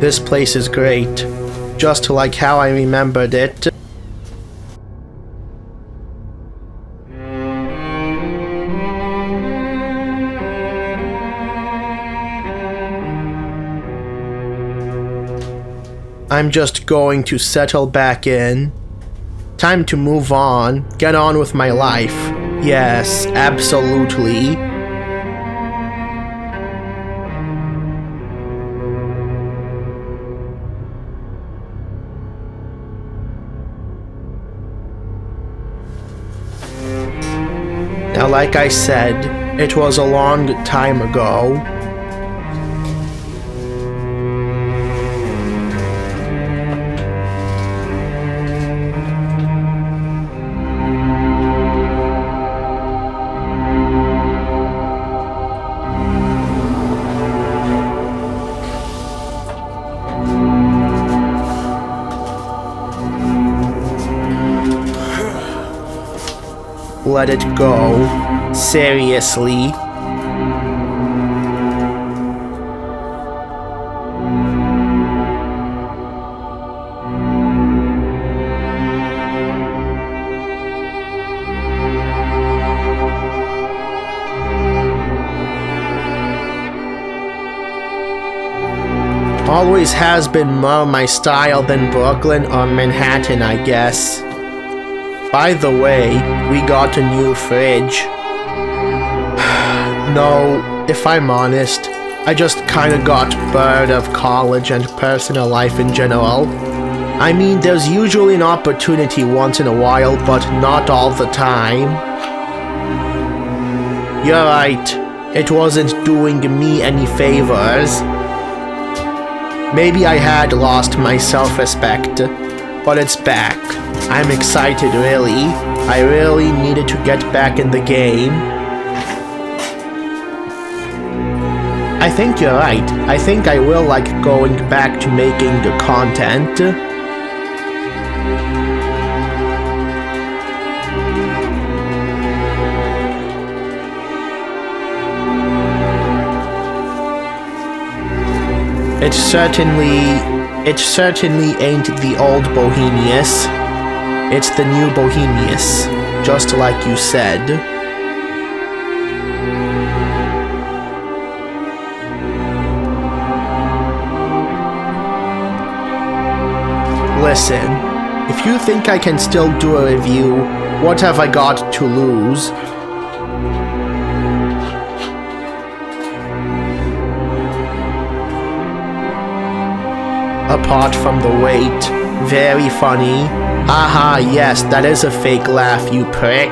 This place is great, just like how I remembered it. I'm just going to settle back in. Time to move on, get on with my life. Yes, absolutely. Now, like I said, it was a long time ago. Let it go. Seriously. Always has been more my style than Brooklyn or Manhattan, I guess. By the way, we got a new fridge. No, if I'm honest, I just kinda got bored of college and personal life in general. I mean, there's usually an opportunity once in a while, but not all the time. You're right, it wasn't doing me any favors. Maybe I had lost my self-respect, but it's back. I'm excited, really. I really needed to get back in the game. I think you're right. I think I will like going back to making the content. It certainly ain't the old Bohemius. It's the new Bohemius, just like you said. Listen, if you think I can still do a review, what have I got to lose? Apart from the weight, very funny. Haha, yes, that is a fake laugh, you prick.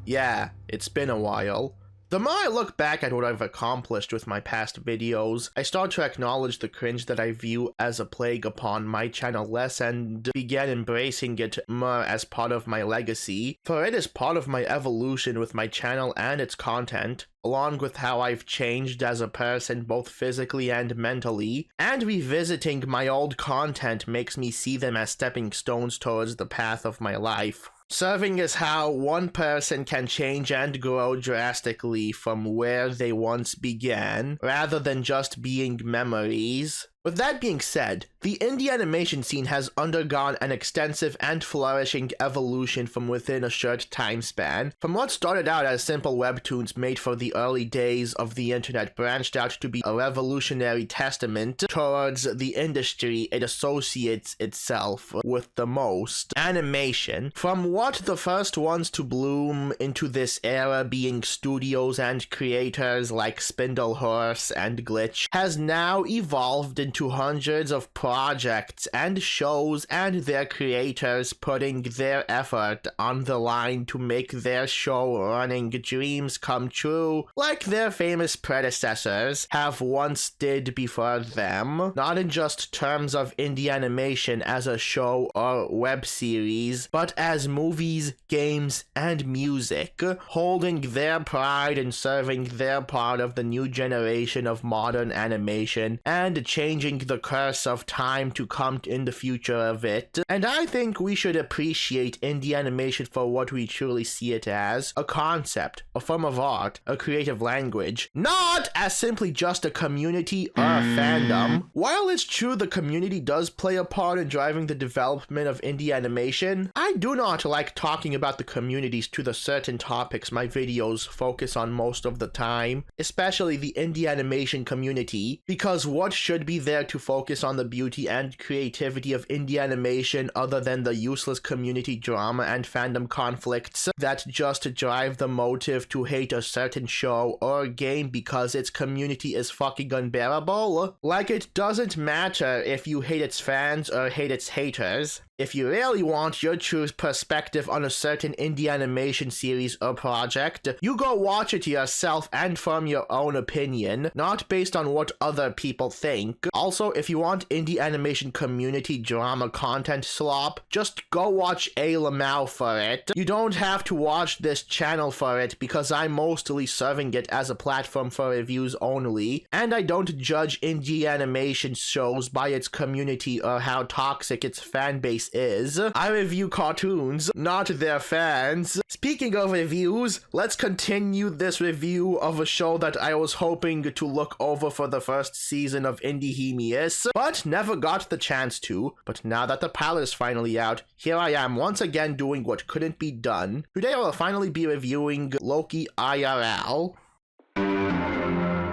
Yeah, it's been a while. The more I look back at what I've accomplished with my past videos, I start to acknowledge the cringe that I view as a plague upon my channel less and began embracing it more as part of my legacy, for it is part of my evolution with my channel and its content, along with how I've changed as a person both physically and mentally, and revisiting my old content makes me see them as stepping stones towards the path of my life. Serving as how one person can change and grow drastically from where they once began, rather than just being memories. With that being said, the indie animation scene has undergone an extensive and flourishing evolution from within a short time span. From what started out as simple webtoons made for the early days of the internet branched out to be a revolutionary testament towards the industry it associates itself with the most. Animation, from what the first ones to bloom into this era being studios and creators like Spindlehorse and Glitch, has now evolved into hundreds of projects and shows and their creators putting their effort on the line to make their show running dreams come true, like their famous predecessors have once did before them, not in just terms of indie animation as a show or web series, but as movies, games, and music, holding their pride in serving their part of the new generation of modern animation and changing the curse of time to come in the future of it. And I think we should appreciate indie animation for what we truly see it as: a concept, a form of art, a creative language, not as simply just a community or a fandom. While it's true the community does play a part in driving the development of indie animation, I do not like talking about the communities to the certain topics my videos focus on most of the time, especially the indie animation community, because what should be there to focus on the beauty and creativity of indie animation other than the useless community drama and fandom conflicts that just drive the motive to hate a certain show or game because its community is fucking unbearable? Like, it doesn't matter if you hate its fans or hate its haters. If you really want your true perspective on a certain indie animation series or project, you go watch it yourself and form your own opinion, not based on what other people think. Also, if you want indie animation community drama content slop, just go watch A. Lamau for it. You don't have to watch this channel for it because I'm mostly serving it as a platform for reviews only, and I don't judge indie animation shows by its community or how toxic its fan base is. I review cartoons, not their fans. Speaking of reviews, let's continue this review of a show that I was hoping to look over for the first season of Indiehemius, but never got the chance to. But now that the pilot is finally out, here I am once again doing what couldn't be done. Today I will finally be reviewing Loki IRL.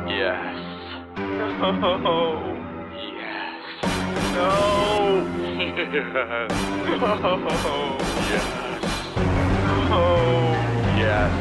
Yes. No. Yes. No. Yes. No. Yes.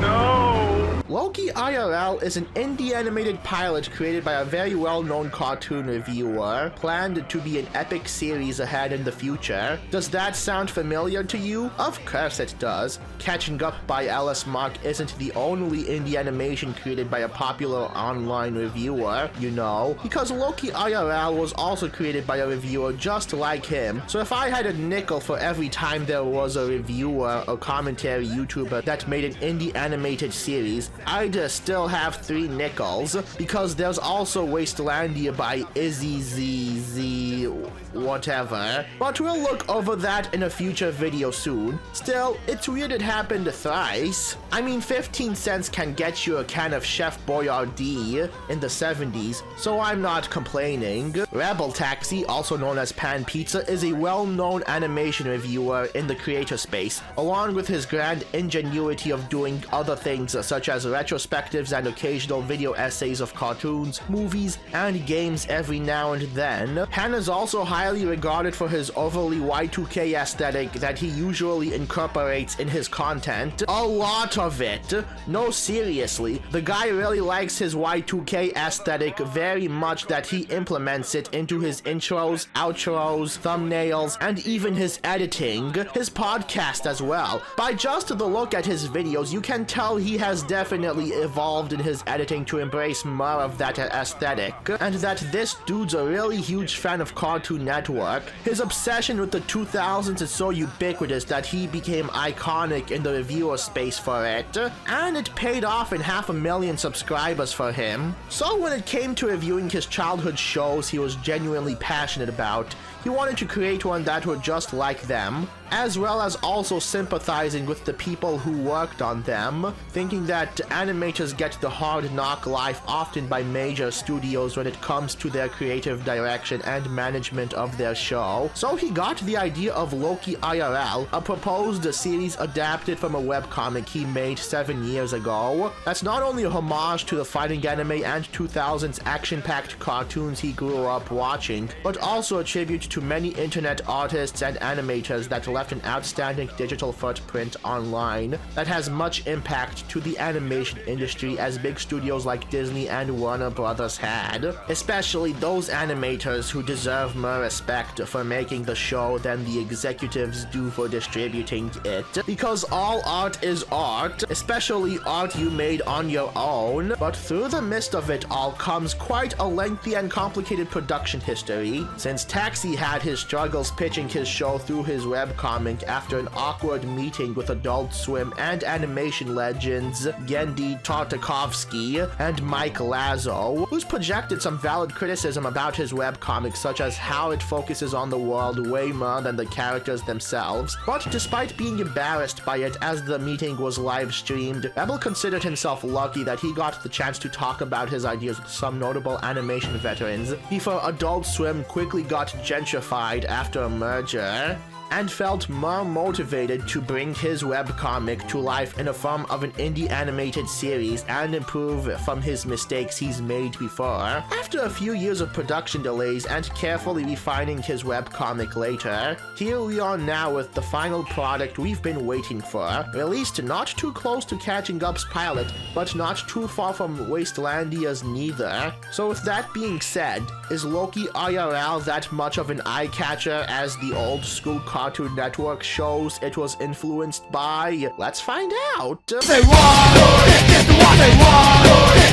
No. Loki IRL is an indie animated pilot created by a very well-known cartoon reviewer, planned to be an epic series ahead in the future. Does that sound familiar to you? Of course it does. Catching Up by Ellis Mark isn't the only indie animation created by a popular online reviewer, you know, because Loki IRL was also created by a reviewer just like him. So if I had a nickel for every time there was a reviewer or commentary YouTuber that made an indie animated series, I'd still have 3 nickels, because there's also Wastelandia by Izzy ZZ whatever, but we'll look over that in a future video soon. Still, it's weird it happened thrice. I mean, 15 cents can get you a can of Chef Boyardee in the 70s, so I'm not complaining. Rebel Taxi, also known as Pan Pizza, is a well-known animation reviewer in the creator space, along with his grand ingenuity of doing other things such as retrospectives and occasional video essays of cartoons, movies, and games every now and then. Pan is also highly regarded for his overly Y2K aesthetic that he usually incorporates in his content. A lot of it. No, seriously, the guy really likes his Y2K aesthetic very much that he implements it into his intros, outros, thumbnails, and even his editing. His podcast as well. By just the look at his videos, you can tell he has definitely evolved in his editing to embrace more of that aesthetic, and that this dude's a really huge fan of Cartoon Network. His obsession with the 2000s is so ubiquitous that he became iconic in the reviewer space for it, and it paid off in 500,000 subscribers for him. So when it came to reviewing his childhood shows he was genuinely passionate about, he wanted to create one that were just like them, as well as also sympathizing with the people who worked on them, thinking that animators get the hard knock life often by major studios when it comes to their creative direction and management of their show. So he got the idea of Loki IRL, a proposed series adapted from a webcomic he made 7 years ago. That's not only a homage to the fighting anime and 2000s action-packed cartoons he grew up watching, but also a tribute to many internet artists and animators that left left an outstanding digital footprint online that has much impact to the animation industry as big studios like Disney and Warner Brothers had, especially those animators who deserve more respect for making the show than the executives do for distributing it, because all art is art, especially art you made on your own, but through the midst of it all comes quite a lengthy and complicated production history, since Taxi had his struggles pitching his show through his webcomic after an awkward meeting with Adult Swim and animation legends Genndy Tartakovsky and Mike Lazo, who's projected some valid criticism about his webcomic, such as how it focuses on the world way more than the characters themselves. But despite being embarrassed by it as the meeting was live streamed, Rebel considered himself lucky that he got the chance to talk about his ideas with some notable animation veterans before Adult Swim quickly got gentrified after a merger, and felt more motivated to bring his webcomic to life in the form of an indie animated series and improve from his mistakes he's made before. After a few years of production delays and carefully refining his webcomic later, here we are now with the final product we've been waiting for, released not too close to catching up's pilot, but not too far from Wastelandia's neither. So with that being said, is Loki IRL that much of an eye-catcher as the old school Cartoon Network shows it was influenced by? Let's find out! Say what? Get the what they want!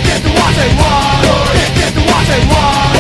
Get the what they want! Get the what they want!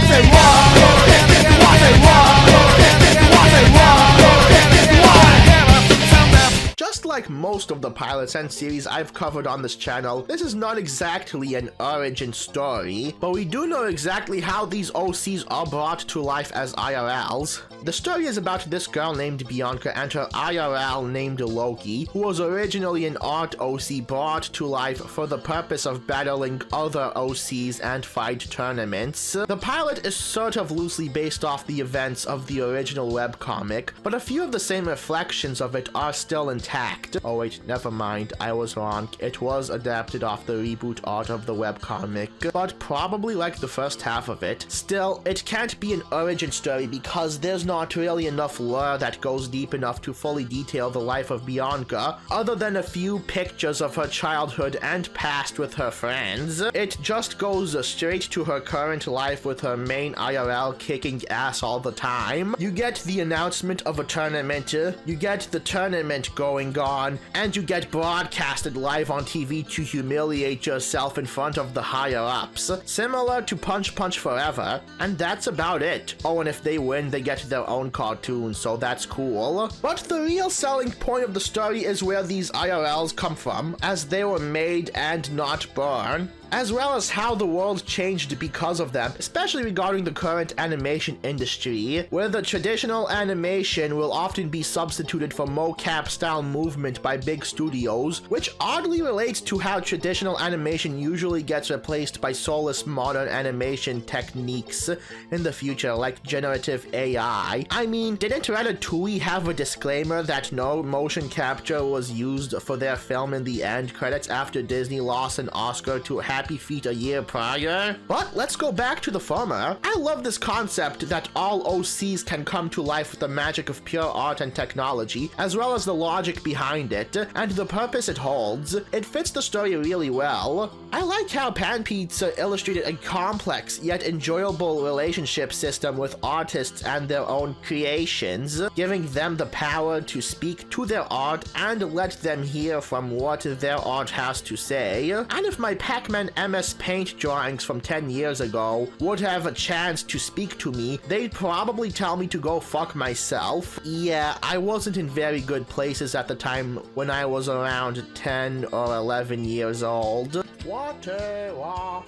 Say what? Get the what they want! Get the what they want! Get the what! Just like most of the pilots and series I've covered on this channel, this is not exactly an origin story, but we do know exactly how these OCs are brought to life as IRLs. The story is about this girl named Bianca and her IRL named Loki, who was originally an art OC brought to life for the purpose of battling other OCs and fight tournaments. The pilot is sort of loosely based off the events of the original webcomic, but a few of the same reflections of it are still intact. Oh wait, never mind, I was wrong. It was adapted off the reboot art of the webcomic, but probably like the first half of it. Still, it can't be an origin story because there's not really enough lore that goes deep enough to fully detail the life of Bianca, other than a few pictures of her childhood and past with her friends. It just goes straight to her current life with her main IRL kicking ass all the time. You get the announcement of a tournament, you get the tournament going on, and you get broadcasted live on TV to humiliate yourself in front of the higher-ups. Similar to Punch Punch Forever, and that's about it. Oh, and if they win, they get their own cartoon, so that's cool. But the real selling point of the story is where these IRLs come from, as they were made and not born, as well as how the world changed because of them, especially regarding the current animation industry, where the traditional animation will often be substituted for mocap-style movement by big studios, which oddly relates to how traditional animation usually gets replaced by soulless modern animation techniques in the future, like generative AI. I mean, didn't Ratatouille have a disclaimer that no motion capture was used for their film in the end credits after Disney lost an Oscar to Happy Feet a year prior? But let's go back to the former. I love this concept that all OCs can come to life with the magic of pure art and technology, as well as the logic behind it, and the purpose it holds. It fits the story really well. I like how Pan Pizza illustrated a complex yet enjoyable relationship system with artists and their own creations, giving them the power to speak to their art and let them hear from what their art has to say. And if my Pac-Man MS Paint drawings from 10 years ago would have a chance to speak to me, they'd probably tell me to go fuck myself. Yeah, I wasn't in very good places at the time when I was around 10 or 11 years old. Whatever.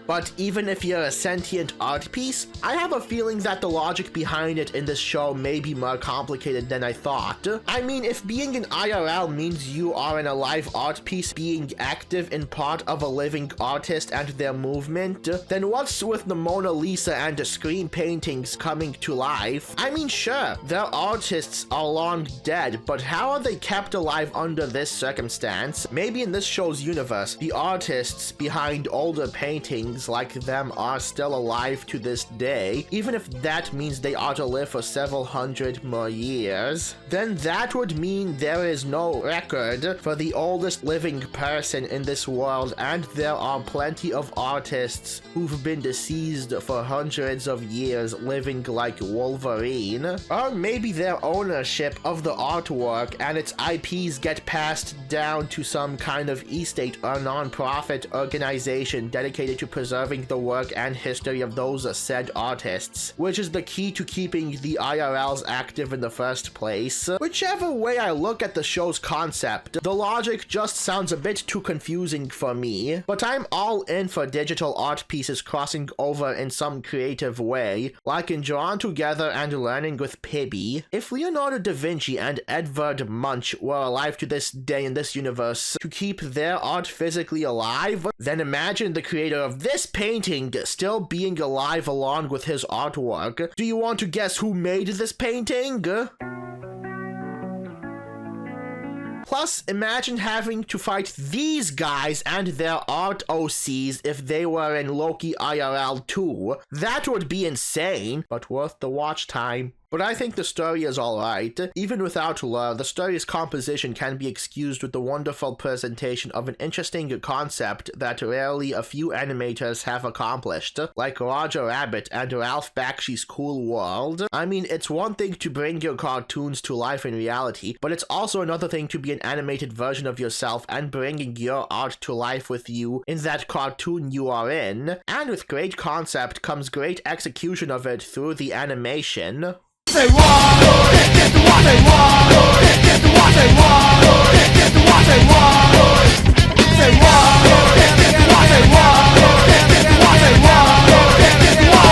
But even if you're a sentient art piece, I have a feeling that the logic behind it in this show may be more complicated than I thought. I mean, if being an IRL means you are an alive art piece being active in part of a living artist and their movement, then what's with the Mona Lisa and the screen paintings coming to life? I mean, sure, their artists are long dead, but how are they kept alive under this circumstance? Maybe in this show's universe, the artists behind older paintings beings like them are still alive to this day, even if that means they ought to live for several hundred more years, then that would mean there is no record for the oldest living person in this world, and there are plenty of artists who've been deceased for hundreds of years living like Wolverine. Or maybe their ownership of the artwork and its IPs get passed down to some kind of estate or non-profit organization dedicated to preserving the work and history of those said artists, which is the key to keeping the IRLs active in the first place. Whichever way I look at the show's concept, the logic just sounds a bit too confusing for me, but I'm all in for digital art pieces crossing over in some creative way, like in Drawn Together and Learning with Pibby. If Leonardo da Vinci and Edvard Munch were alive to this day in this universe to keep their art physically alive, then imagine the creator of this painting still being alive along with his artwork. Do you want to guess who made this painting? Plus, imagine having to fight these guys and their art OCs if they were in Loki IRL too. That would be insane, but worth the watch time. But I think the story is alright. Even without lore, the story's composition can be excused with the wonderful presentation of an interesting concept that rarely a few animators have accomplished, like Roger Rabbit and Ralph Bakshi's Cool World. I mean, it's one thing to bring your cartoons to life in reality, but it's also another thing to be an animated version of yourself and bringing your art to life with you in that cartoon you are in. And with great concept comes great execution of it through the animation. Say what? Get the what they want. Get the what they want. Get the what they want. Say what? Get the what they want. Get the what they want. Get the what.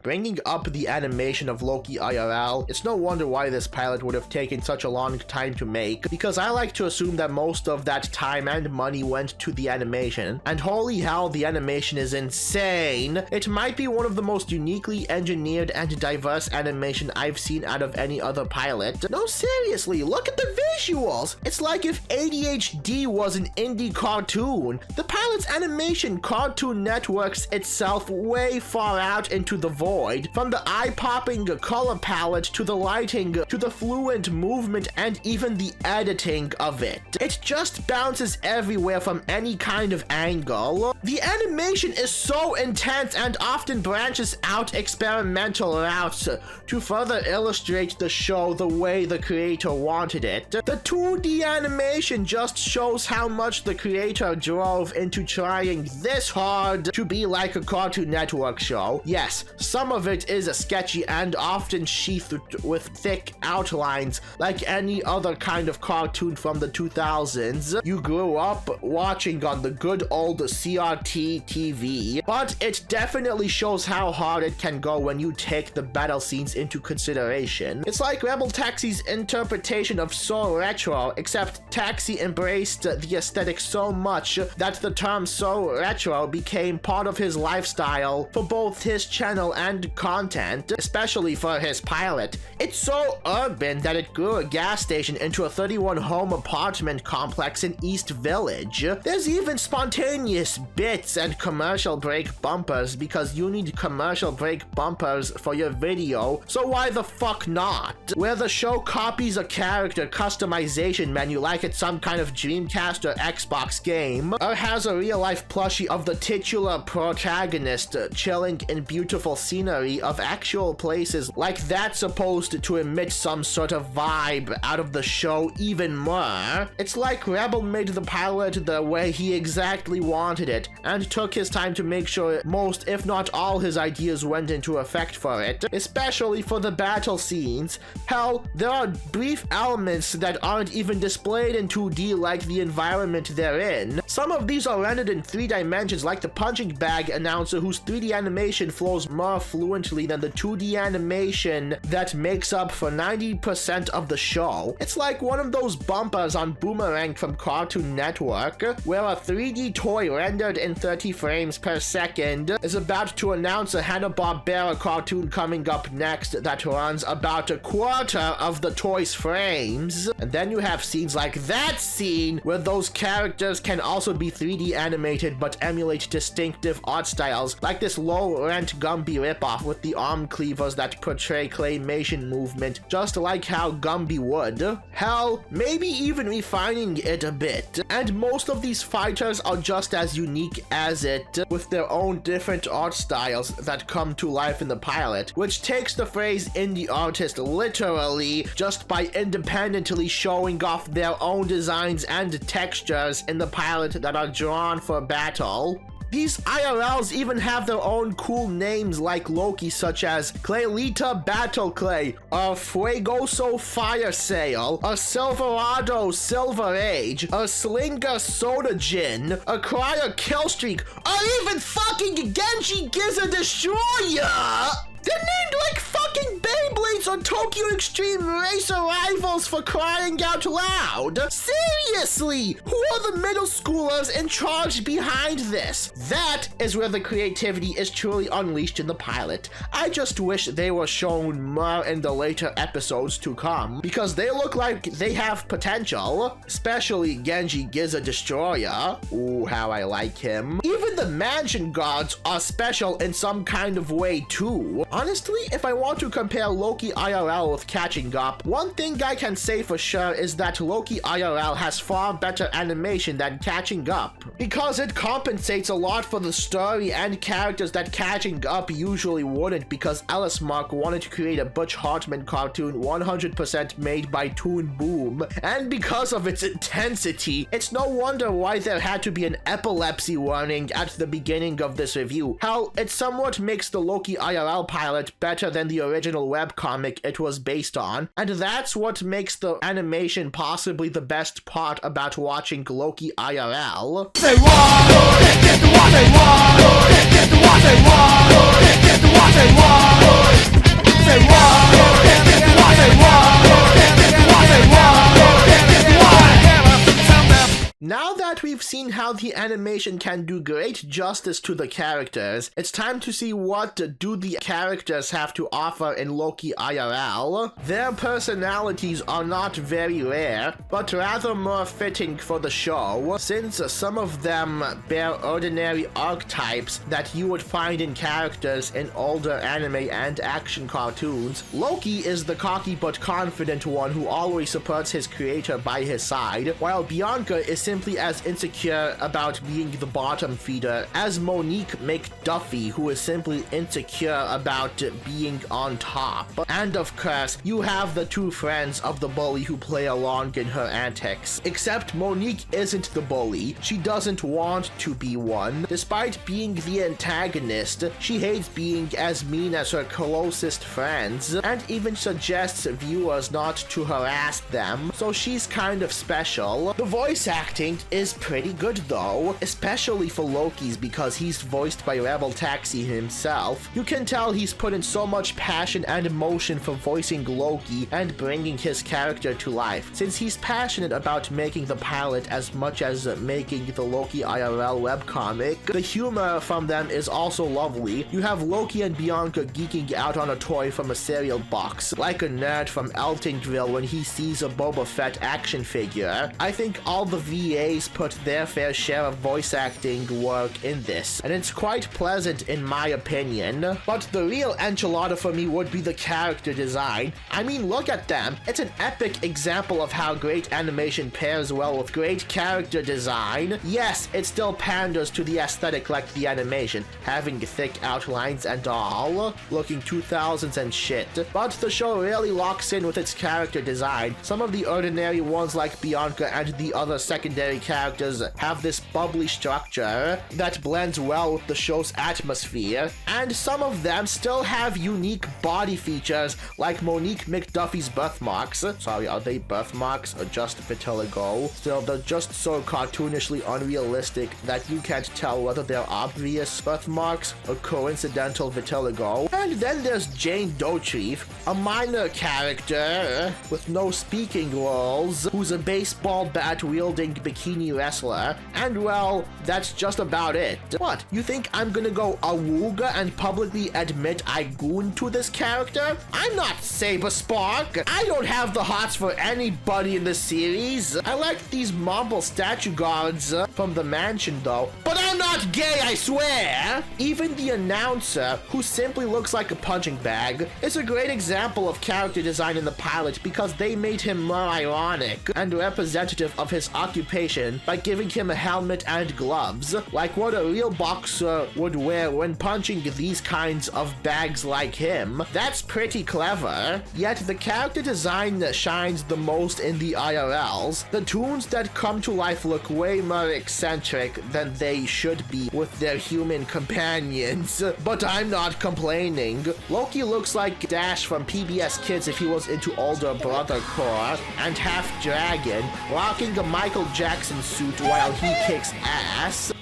Bringing up the animation of Loki IRL, it's no wonder why this pilot would have taken such a long time to make, because I like to assume that most of that time and money went to the animation, and holy hell, the animation is insane. It might be one of the most uniquely engineered and diverse animation I've seen out of any other pilot. No, seriously, look at the visuals! It's like if ADHD was an indie cartoon. The pilot's animation Cartoon Networks itself way far out into the void. From the eye-popping color palette to the lighting to the fluent movement and even the editing of it. It just bounces everywhere from any kind of angle. The animation is so intense and often branches out experimental routes to further illustrate the show the way the creator wanted it. The 2D animation just shows how much the creator drove into trying this hard to be like a Cartoon Network show. Yes, some of it is sketchy and often sheathed with thick outlines like any other kind of cartoon from the 2000s you grew up watching on the good old CRT TV, but it definitely shows how hard it can go when you take the battle scenes into consideration. It's like Rebel Taxi's interpretation of So Retro, except Taxi embraced the aesthetic so much that the term So Retro became part of his lifestyle for both his channel and content, especially for his pilot. It's so urban that it grew a gas station into a 31-home apartment complex in East Village. There's even spontaneous bits and commercial break bumpers because you need commercial break bumpers for your video, so why the fuck not? Where the show copies a character customization menu like it's some kind of Dreamcast or Xbox game, or has a real-life plushie of the titular protagonist chilling in beautiful scenery of actual places like that's supposed to emit some sort of vibe out of the show even more. It's like Rebel made the pilot the way he exactly wanted it and took his time to make sure most if not all his ideas went into effect for it, especially for the battle scenes. Hell, there are brief elements that aren't even displayed in 2D like the environment they're in. Some of these are rendered in 3 dimensions like the punching bag announcer whose 3D animation flows more fluently than the 2D animation that makes up for 90% of the show. It's like one of those bumpers on Boomerang from Cartoon Network, where a 3D toy rendered in 30 frames per second is about to announce a Hanna-Barbera cartoon coming up next that runs about a quarter of the toy's frames. And then you have scenes like that scene where those characters can also be 3D animated but emulate distinctive art styles, like this low-rent Gumby ripoff with the arm cleavers that portray claymation movement, just like how Gumby would. Hell, maybe even refining it a bit. And most of these fighters are just as unique as it, with their own different art styles that come to life in the pilot, which takes the phrase indie artist literally just by independently showing off their own designs and textures in the pilot that are drawn for battle. These IRLs even have their own cool names like Loki, such as Claylita Battle Clay, a Fuegoso Fire Sail, a Silverado Silver Age, a Slinger Soda Gin, a Crier Killstreak, or even fucking Genji Giza Destroyer! They're named like fucking Beyblades or Tokyo Extreme Racer rivals, for crying out loud. Seriously, who are the middle schoolers in charge behind this? That is where the creativity is truly unleashed in the pilot. I just wish they were shown more in the later episodes to come, because they look like they have potential, especially Genji Giza Destroyer. Ooh, how I like him. Even the mansion guards are special in some kind of way too. Honestly, if I want to compare Loki IRL with Catching Up, one thing I can say for sure is that Loki IRL has far better animation than Catching Up, because it compensates a lot for the story and characters that Catching Up usually wouldn't, because Ellis Mark wanted to create a Butch Hartman cartoon 100% made by Toon Boom, and because of its intensity, it's no wonder why there had to be an epilepsy warning at the beginning of this review. Hell, it somewhat makes the Loki IRL pilot better than the original webcomic it was based on, and that's what makes the animation possibly the best part about watching Loki IRL. Say what? Get to what they want. Get to what they want. Get to what they want. Say what? Get to what they want. Get to what they want. Get to what. Now that we've seen how the animation can do great justice to the characters, it's time to see what do the characters have to offer in Loki IRL. Their personalities are not very rare, but rather more fitting for the show, since some of them bear ordinary archetypes that you would find in characters in older anime and action cartoons. Loki is the cocky but confident one who always supports his creator by his side, while Bianca is simply as insecure about being the bottom feeder as Monique McDuffie, who is simply insecure about being on top. And of course, you have the two friends of the bully who play along in her antics. Except Monique isn't the bully. She doesn't want to be one. Despite being the antagonist, she hates being as mean as her closest friends, and even suggests viewers not to harass them, so she's kind of special. The voice acting is pretty good though, especially for Loki's, because he's voiced by Rebel Taxi himself. You can tell he's put in so much passion and emotion for voicing Loki and bringing his character to life, since he's passionate about making the pilot as much as making the Loki IRL webcomic. The humor from them is also lovely. You have Loki and Bianca geeking out on a toy from a cereal box, like a nerd from Eltingville when he sees a Boba Fett action figure. I think all the VAs put their fair share of voice acting work in this, and it's quite pleasant in my opinion. But the real enchilada for me would be the character design. I mean, look at them. It's an epic example of how great animation pairs well with great character design. Yes, it still panders to the aesthetic like the animation, having thick outlines and all, looking 2000s and shit, but the show really locks in with its character design. Some of the ordinary ones like Bianca and the other secondary secondary characters have this bubbly structure that blends well with the show's atmosphere, and some of them still have unique body features like Monique McDuffie's birthmarks. Sorry, are they birthmarks or just vitiligo? Still, they're just so cartoonishly unrealistic that you can't tell whether they're obvious birthmarks or coincidental vitiligo. And then there's Jane Dotrieve, a minor character with no speaking roles, who's a baseball bat-wielding bikini wrestler, and well, that's just about it. What, you think I'm gonna go awooga and publicly admit I gooned to this character? I'm not Saber Spark! I don't have the hots for anybody in the series. I like these marble statue guards from the mansion though, but I'm not gay, I swear! Even the announcer, who simply looks like a punching bag, is a great example of character design in the pilot because they made him more ironic and representative of his occupation by giving him a helmet and gloves, like what a real boxer would wear when punching these kinds of bags like him. That's pretty clever. Yet the character design shines the most in the IRLs. The toons that come to life look way more eccentric than they should be with their human companions, but I'm not complaining. Loki looks like Dash from PBS Kids if he was into older brother core, and half dragon, rocking a Michael Jackson suit while he kicks ass.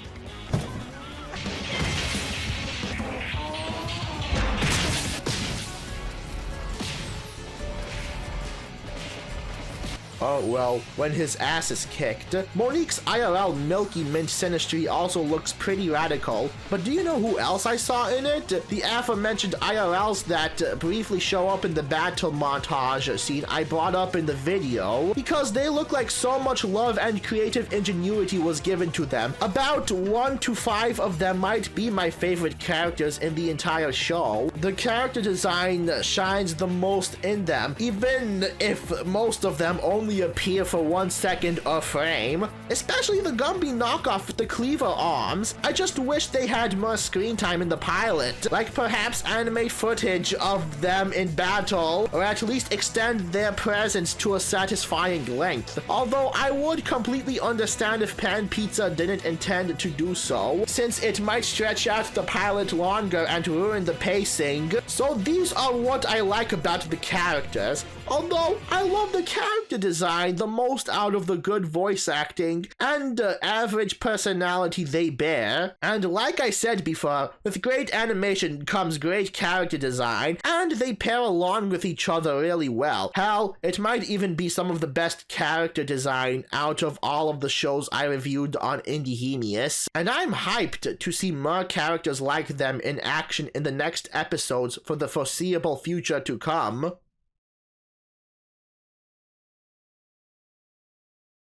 Oh well, when his ass is kicked. Monique's IRL Milky Mint Sinistry also looks pretty radical, but do you know who else I saw in it? The aforementioned IRLs that briefly show up in the battle montage scene I brought up in the video, because they look like so much love and creative ingenuity was given to them. About 1 to 5 of them might be my favorite characters in the entire show. The character design shines the most in them, even if most of them only appear for 1 second a frame, especially the Gumby knockoff with the cleaver arms. I just wish they had more screen time in the pilot, like perhaps animate footage of them in battle, or at least extend their presence to a satisfying length. Although I would completely understand if Pan Pizza didn't intend to do so, since it might stretch out the pilot longer and ruin the pacing. So these are what I like about the characters, although I love the character design the most out of the good voice acting and average personality they bear. And like I said before, with great animation comes great character design, and they pair along with each other really well. Hell, it might even be some of the best character design out of all of the shows I reviewed on Indiehemius, and I'm hyped to see more characters like them in action in the next episodes for the foreseeable future to come.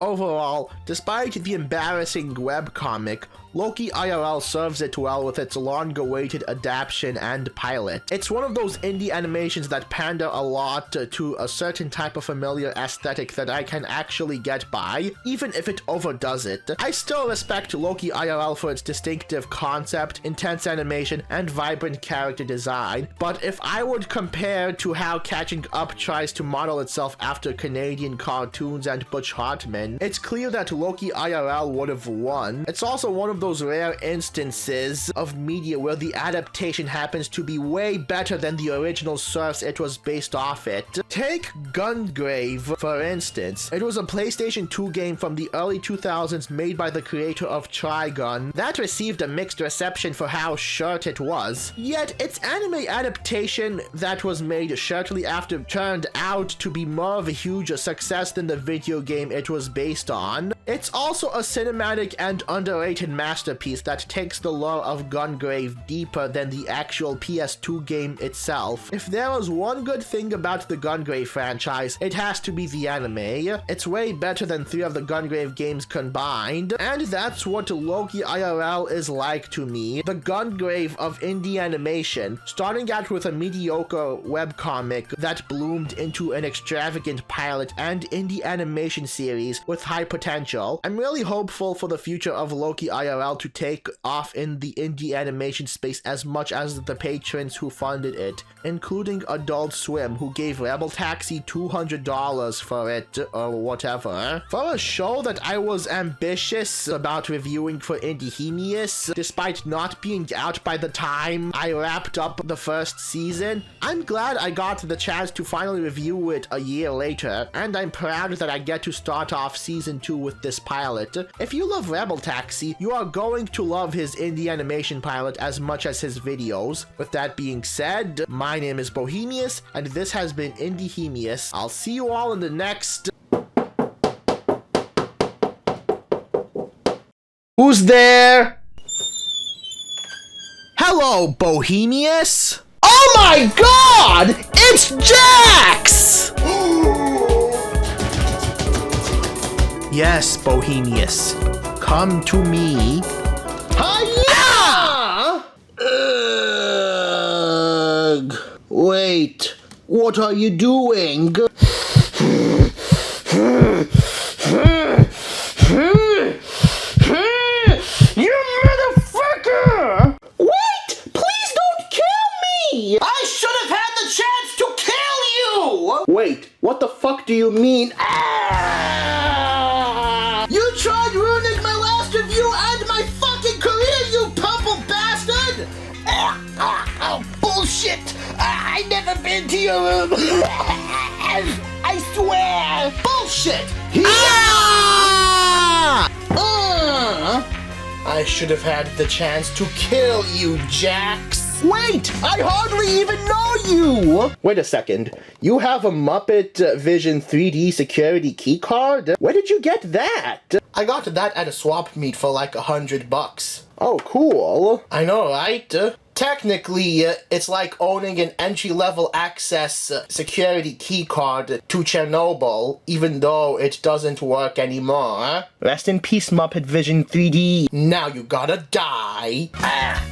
Overall, despite the embarrassing webcomic, Loki IRL serves it well with its long-awaited adaptation and pilot. It's one of those indie animations that pander a lot to a certain type of familiar aesthetic that I can actually get by, even if it overdoes it. I still respect Loki IRL for its distinctive concept, intense animation, and vibrant character design, but if I would compare to how Catching Up tries to model itself after Canadian cartoons and Butch Hartman, it's clear that Loki IRL would have won. It's also one of those rare instances of media where the adaptation happens to be way better than the original source it was based off it. Take Gungrave, for instance. It was a PlayStation 2 game from the early 2000s made by the creator of Trigun that received a mixed reception for how short it was. Yet its anime adaptation that was made shortly after turned out to be more of a huge success than the video game it was based on. It's also a cinematic and underrated masterpiece that takes the lore of Gungrave deeper than the actual PS2 game itself. If there was one good thing about the Gungrave franchise, it has to be the anime. It's way better than 3 of the Gungrave games combined, and that's what Loki IRL is like to me. The Gungrave of indie animation, starting out with a mediocre webcomic that bloomed into an extravagant pilot and indie animation series with high potential. potential. I'm really hopeful for the future of Loki IRL to take off in the indie animation space as much as the patrons who funded it, including Adult Swim, who gave Rebel Taxi $200 for it, or whatever. For a show that I was ambitious about reviewing for Indiehemius, despite not being out by the time I wrapped up the first season, I'm glad I got the chance to finally review it a year later, and I'm proud that I get to start off season 2 with this pilot. If you love Rebel Taxi, you are going to love his indie animation pilot as much as his videos. With that being said, my name is Bohemius, and this has been Indiehemius. I'll see you all in the next... Who's there? Hello, Bohemius? Oh my god! It's Jax! Yes, Bohemius. Come to me. Hiya! Ugh. Wait, what are you doing? You motherfucker! Wait! Please don't kill me! I should have had the chance to kill you! Wait, what the fuck do you mean? Ah! You tried ruining my last review and my fucking career, you purple bastard! Oh, bullshit! I never been to your room! I swear! Bullshit! Ah! I should have had the chance to kill you, Jax. Wait, I hardly even know you! Wait a second. You have a Muppet Vision 3D security keycard? Where did you get that? I got that at a swap meet for like $100. Oh, cool. I know, right? Technically, it's like owning an entry-level access security keycard to Chernobyl, even though it doesn't work anymore. Rest in peace, Muppet Vision 3D. Now you gotta die. Ow!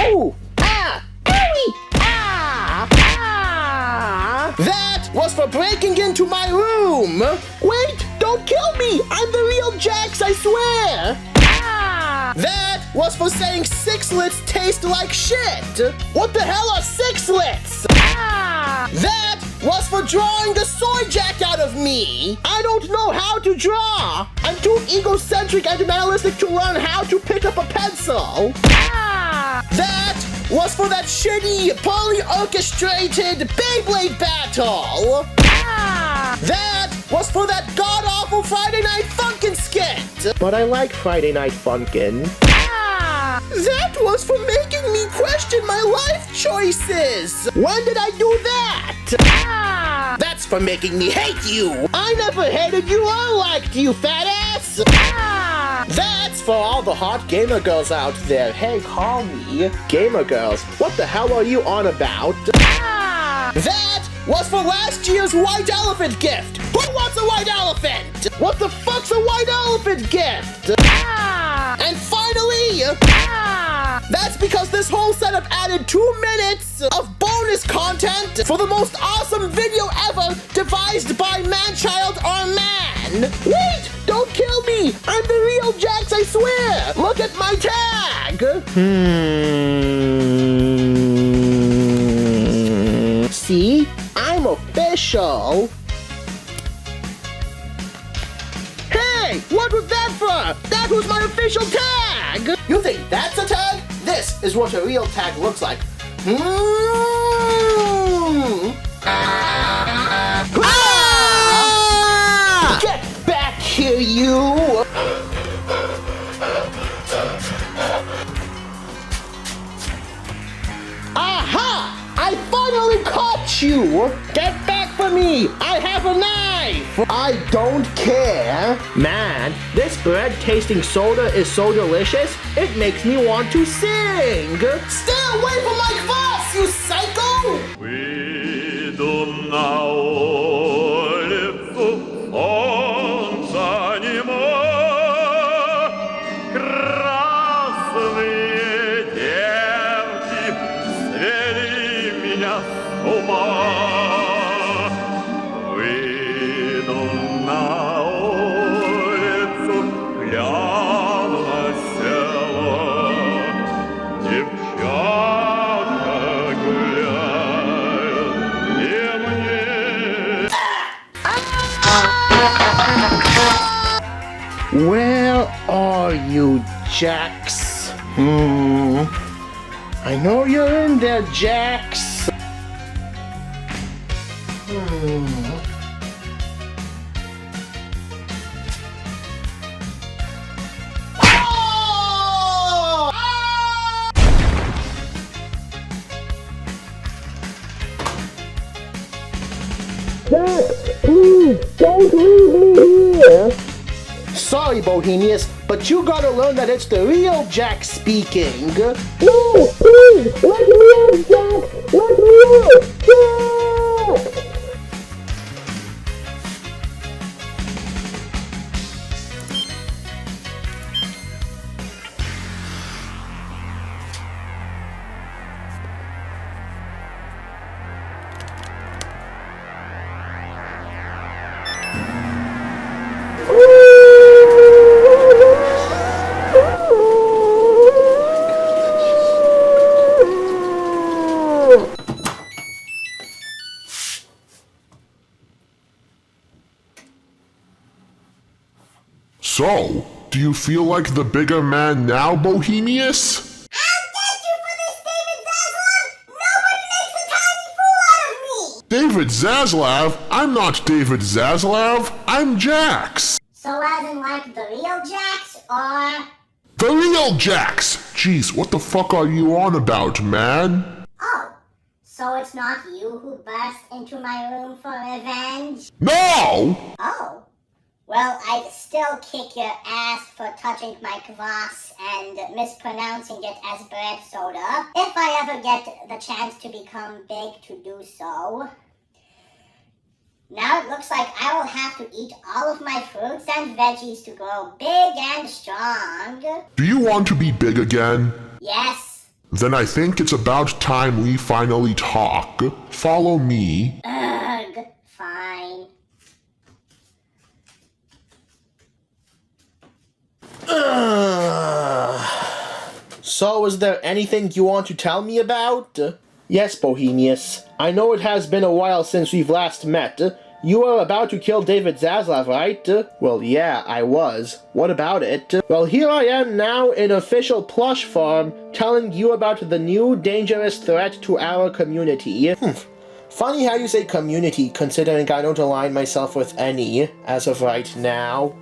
Oh! Ah! Owie! Ah! Ah! That was for breaking into my room! Wait! Don't kill me! I'm the real Jax, I swear! Ah! That was for saying sixlets taste like shit! What the hell are sixlets? Ah! That was for drawing the soy jack out of me! I don't know how to draw! I'm too egocentric and nihilistic to learn how to pick up a pencil! Ah! That was for that shitty, poorly orchestrated Beyblade battle! Ah! That was for that god-awful Friday Night Funkin' skit! But I like Friday Night Funkin'. Ah! That was for making me question my life choices! When did I do that? Ah! That's for making me hate you! I never hated you or liked you, fat ass! Ah! That's for all the hot gamer girls out there. Hey, call me gamer girls. What the hell are you on about? Ah! That was for last year's white elephant gift. Who wants a white elephant? What the fuck's a white elephant gift? Ah! And finally, that's because this whole setup added 2 minutes of bonus content for the most awesome video ever devised by man-child or man. Wait, don't kill me. I'm the real Jax, I swear. Look at my tag. See? I'm official. Hey, what was that for? That was my official tag! You think that's a tag? This is what a real tag looks like. Ah! Get back here, you! Aha! I finally caught you! Get back from me! I have a knife! I don't care! Man, this bread-tasting soda is so delicious, it makes me want to sing! Stay away from my class, you psycho! Выйду на улицу, солнца нема, красные девки свели меня с ума. Where are you, Jax? I know you're in there, Jax. Please, don't leave me here! Sorry, Bohemius, but you gotta learn that it's the real Jax speaking. No, please! Let me out, Jack! Let me out! Jack! So, do you feel like the bigger man now, Bohemius? I'll get you for this, David Zaslav! Nobody makes a tiny fool out of me! David Zaslav? I'm not David Zaslav. I'm Jax. So as in like the real Jax, or... The real Jax. Jeez, what the fuck are you on about, man? Oh, so it's not you who burst into my room for revenge? No! Oh. Well, I'd still kick your ass for touching my kvass and mispronouncing it as bread soda, if I ever get the chance to become big to do so. Now it looks like I will have to eat all of my fruits and veggies to grow big and strong. Do you want to be big again? Yes. Then I think it's about time we finally talk. Follow me. Ugh, fine. So, is there anything you want to tell me about? Yes, Bohemius. I know it has been a while since we've last met. You were about to kill David Zaslav, right? Well, yeah, I was. What about it? Well, here I am now in official plush form, telling you about the new dangerous threat to our community. Funny how you say community, considering I don't align myself with any, as of right now.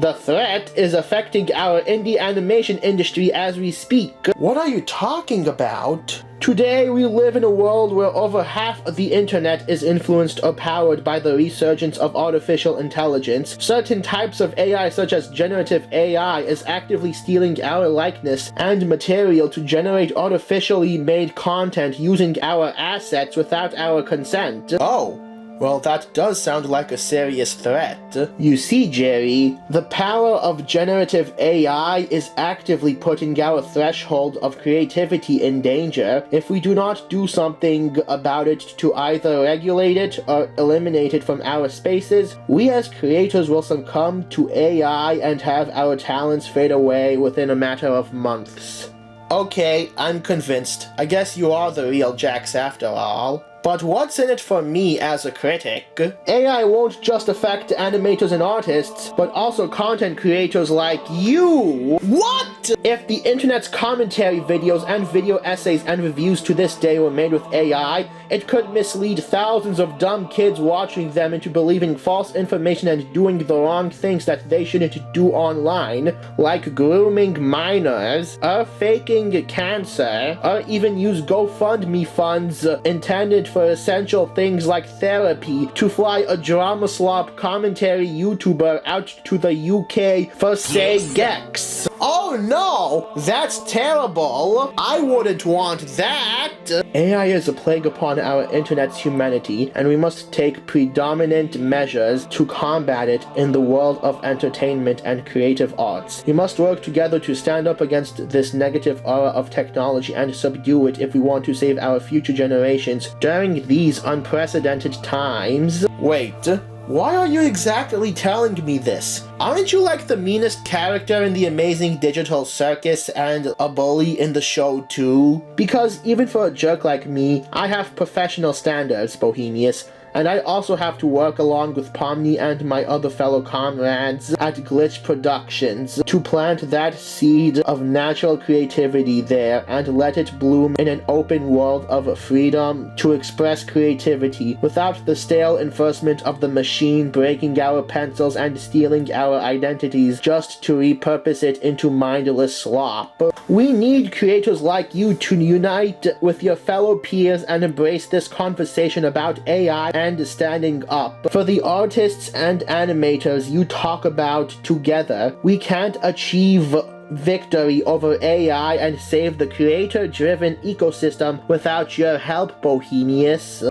The threat is affecting our indie animation industry as we speak. What are you talking about? Today, we live in a world where over half of the internet is influenced or powered by the resurgence of artificial intelligence. Certain types of AI, such as generative AI, is actively stealing our likeness and material to generate artificially made content using our assets without our consent. Oh. Well, that does sound like a serious threat. You see, Jerry, the power of generative AI is actively putting our threshold of creativity in danger if we do not do something about it to either regulate it or eliminate it from our spaces. We as creators will succumb to AI and have our talents fade away within a matter of months. Okay, I'm convinced. I guess you are the real Jax after all. But what's in it for me as a critic? AI won't just affect animators and artists, but also content creators like you! What?! If the internet's commentary videos and video essays and reviews to this day were made with AI, it could mislead thousands of dumb kids watching them into believing false information and doing the wrong things that they shouldn't do online, like grooming minors, or faking cancer, or even use GoFundMe funds intended for essential things like therapy to fly a drama slop commentary YouTuber out to the UK for say Gex. Oh no! That's terrible! I wouldn't want that! AI is a plague upon our internet's humanity, and we must take predominant measures to combat it in the world of entertainment and creative arts. We must work together to stand up against this negative aura of technology and subdue it if we want to save our future generations during these unprecedented times. Wait, why are you exactly telling me this? Aren't you like the meanest character in the Amazing Digital Circus and a bully in the show too? Because even for a jerk like me, I have professional standards, Bohemius, and I also have to work along with Pomni and my other fellow comrades at Glitch Productions to plant that seed of natural creativity there and let it bloom in an open world of freedom to express creativity without the stale enforcement of the machine breaking our pencils and stealing our identities just to repurpose it into mindless slop. We need creators like you to unite with your fellow peers and embrace this conversation about AI and standing up. For the artists and animators you talk about together, we can't achieve victory over AI and save the creator-driven ecosystem without your help, Bohemius.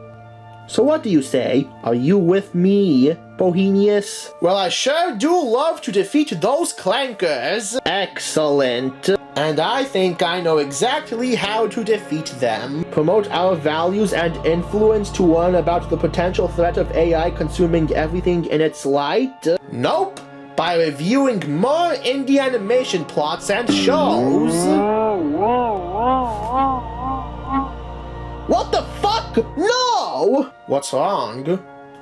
So what do you say? Are you with me, Bohemius? Well, I sure do love to defeat those clankers. Excellent. And I think I know exactly how to defeat them. Promote our values and influence to learn about the potential threat of AI consuming everything in its light? Nope. By reviewing more indie animation plots and shows. What the fuck? No! What's wrong?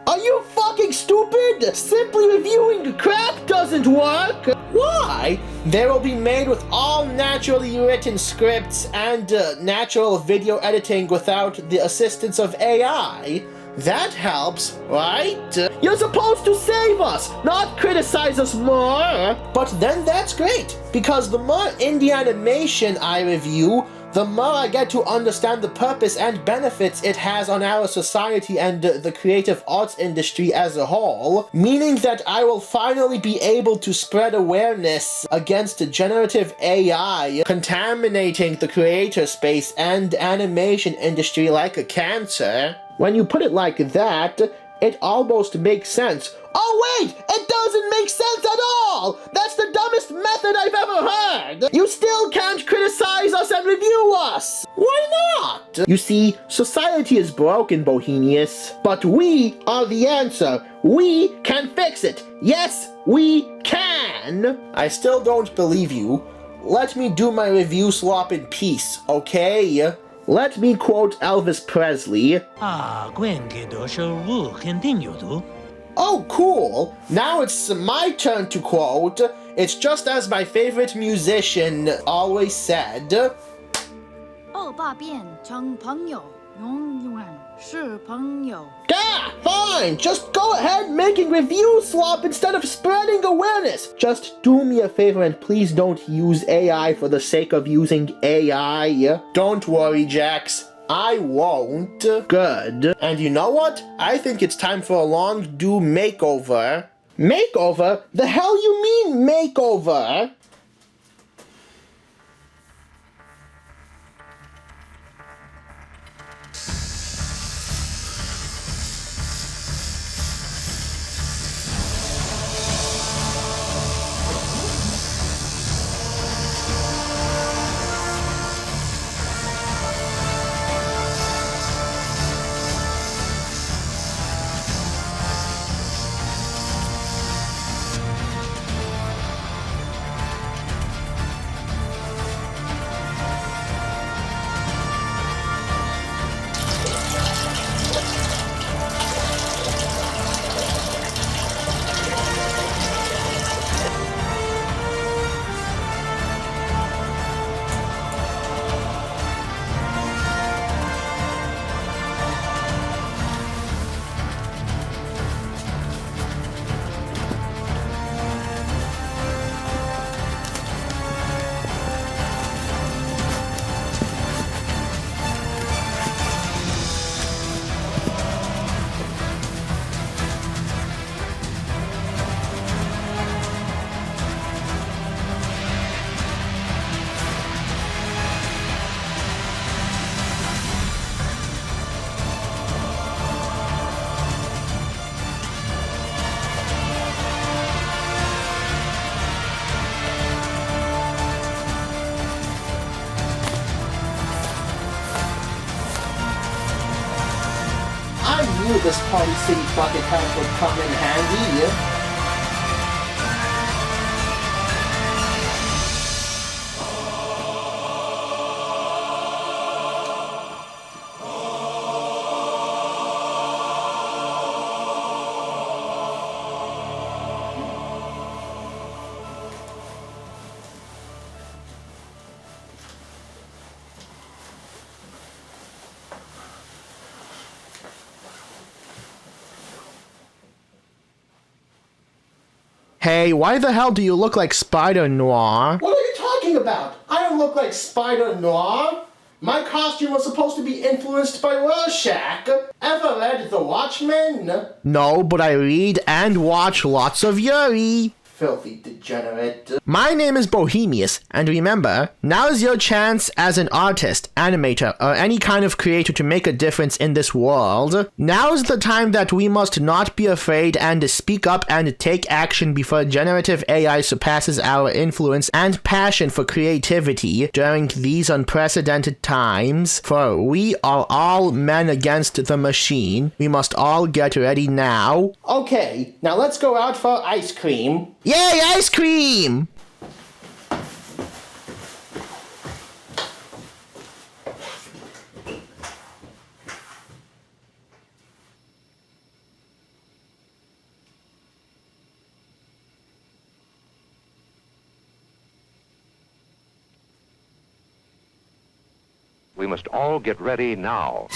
Are you fucking stupid? Simply reviewing crap doesn't work! Why? They will be made with all naturally written scripts and natural video editing without the assistance of AI. That helps, right? You're supposed to save us, not criticize us more! But then that's great, because the more indie animation I review, the more I get to understand the purpose and benefits it has on our society and the creative arts industry as a whole, meaning that I will finally be able to spread awareness against generative AI contaminating the creator space and animation industry like a cancer. When you put it like that, it almost makes sense. Oh wait! It doesn't make sense at all! That's the dumbest method I've ever heard! You still can't criticize us and review us! Why not? You see, society is broken, Bohemius. But we are the answer. We can fix it. Yes, we can! I still don't believe you. Let me do my review slop in peace, okay? Let me quote Elvis Presley. Oh, cool! Now it's my turn to quote. It's just as my favorite musician always said. 恶霸变成朋友，永远是朋友。 Ah, fine! Just go ahead making review slop instead of spreading awareness! Just do me a favor and please don't use AI for the sake of using AI. Don't worry, Jax. I won't. Good. And you know what? I think it's time for a long-due makeover. Makeover? The hell you mean makeover? Knew this Party City bucket hat would come in handy. Hey, why the hell do you look like Spider Noir? What are you talking about? I don't look like Spider Noir. My costume was supposed to be influenced by Rorschach. Ever read The Watchmen? No, but I read and watch lots of Yuri. Filthy degenerate. My name is Bohemius, and remember, now is your chance as an artist, animator, or any kind of creator to make a difference in this world. Now is the time that we must not be afraid and speak up and take action before generative AI surpasses our influence and passion for creativity during these unprecedented times. For we are all men against the machine. We must all get ready now. Okay, now let's go out for ice cream. Yay, ice cream! We must all get ready now.